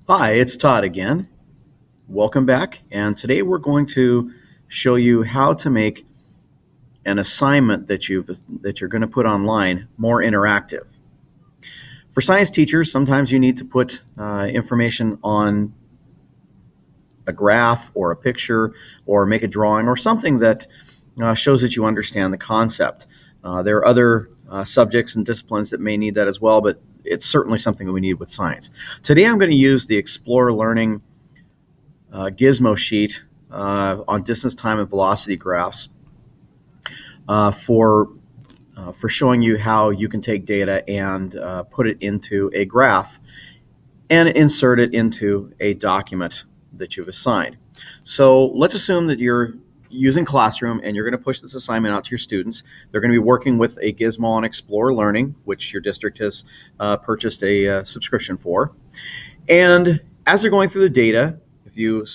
Hi, it's Todd again. Welcome back. And today we're going to show you how to make an assignment that you're going to put online more interactive. For science teachers, sometimes you need to put information on a graph or a picture or make a drawing or something that shows that you understand the concept. There are other subjects and disciplines that may need that as well, but it's certainly something that we need with science. Today I'm going to use the Explore Learning Gizmo sheet on distance, time, and velocity graphs uh, for for showing you how you can take data and put it into a graph and insert it into a document that you've assigned. So let's assume that you're using Classroom and you're going to push this assignment out to your students. They're going to be working with a Gizmo on Explore Learning, which your district has purchased a subscription for. And as they're going through the data, if you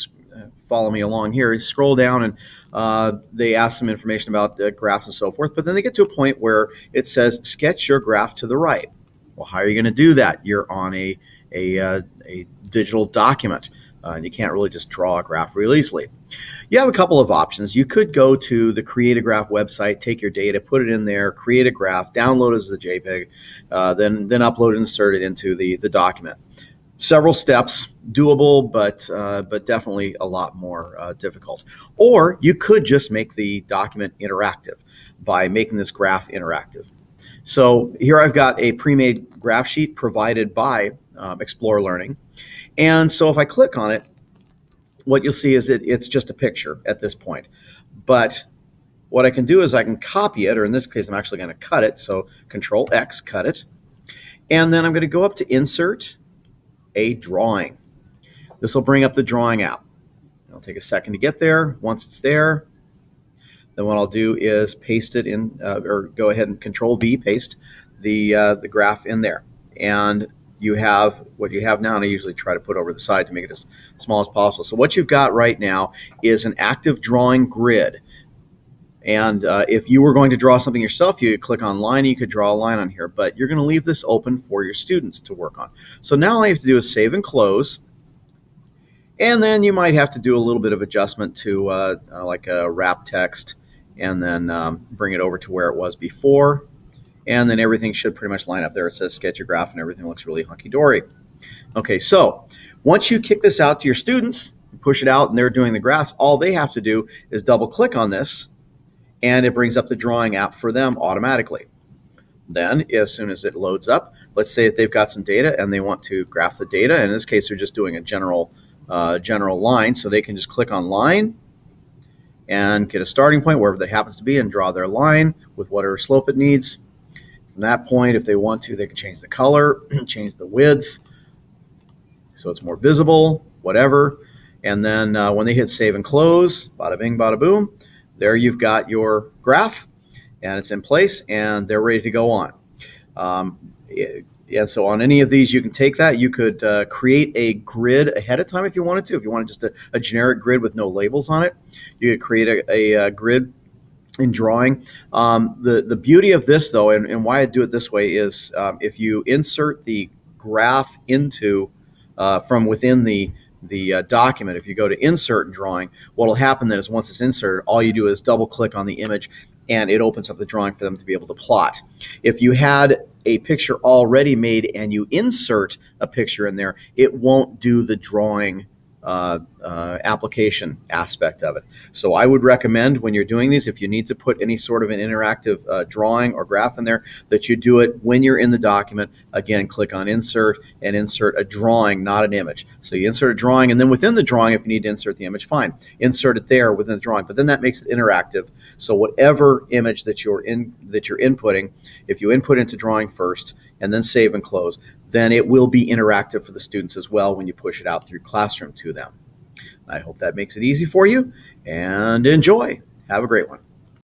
follow me along here, you scroll down and they ask some information about graphs and so forth, but then they get to a point where it says sketch your graph to the right. Well, how are you going to do that? You're on a digital document, and you can't really just draw a graph real easily. You have a couple of options. You could go to the Create a Graph website, take your data, put it in there, create a graph, download it as a JPEG, then upload and insert it into the document. Several steps, doable, but definitely a lot more difficult. Or you could just make the document interactive by making this graph interactive. So here I've got a pre-made graph sheet provided by Explore Learning. And so if I click on it, what you'll see is it's just a picture at this point. But what I can do is I can copy it, or in this case, I'm actually going to cut it. So Control X, cut it. And then I'm going to go up to Insert a Drawing. This will bring up the drawing app. It'll take a second to get there. Once it's there, then what I'll do is paste it in, or go ahead and Control V, paste the graph in there. And you have what you have now, and I usually try to put over the side to make it as small as possible. So what you've got right now is an active drawing grid. And if you were going to draw something yourself, you could click on line, you could draw a line on here, but you're going to leave this open for your students to work on. So now all you have to do is save and close. And then you might have to do a little bit of adjustment to like a wrap text, and then bring it over to where it was before. And then everything should pretty much line up there. It says sketch your graph and everything looks really hunky-dory. Okay, so once you kick this out to your students, push it out and they're doing the graphs, all they have to do is double click on this and it brings up the drawing app for them automatically. Then as soon as it loads up, let's say that they've got some data and they want to graph the data. In this case, they're just doing a general line, so they can just click on line and get a starting point wherever that happens to be and draw their line with whatever slope it needs. From that point, if they want to, they can change the color, change the width so it's more visible, whatever. And then when they hit save and close, bada bing, bada boom, there you've got your graph and it's in place and they're ready to go on. So on any of these, you can take that. You could create a grid ahead of time if you wanted to. If you wanted just a generic grid with no labels on it, you could create a grid in drawing. The beauty of this, though, and why I do it this way is if you insert the graph into from within the document, if you go to insert drawing, what will happen then is once it's inserted, all you do is double click on the image and it opens up the drawing for them to be able to plot. If you had a picture already made and you insert a picture in there, it won't do the drawing application aspect of it. So I would recommend when you're doing these, if you need to put any sort of an interactive drawing or graph in there, that you do it when you're in the document. Again, click on insert and insert a drawing, not an image. So you insert a drawing, and then within the drawing, if you need to insert the image, fine, insert it there within the drawing. But then that makes it interactive. So whatever image that you're inputting, if you input into drawing first and then save and close, then it will be interactive for the students as well when you push it out through Classroom to them. I hope that makes it easy for you, and enjoy. Have a great one.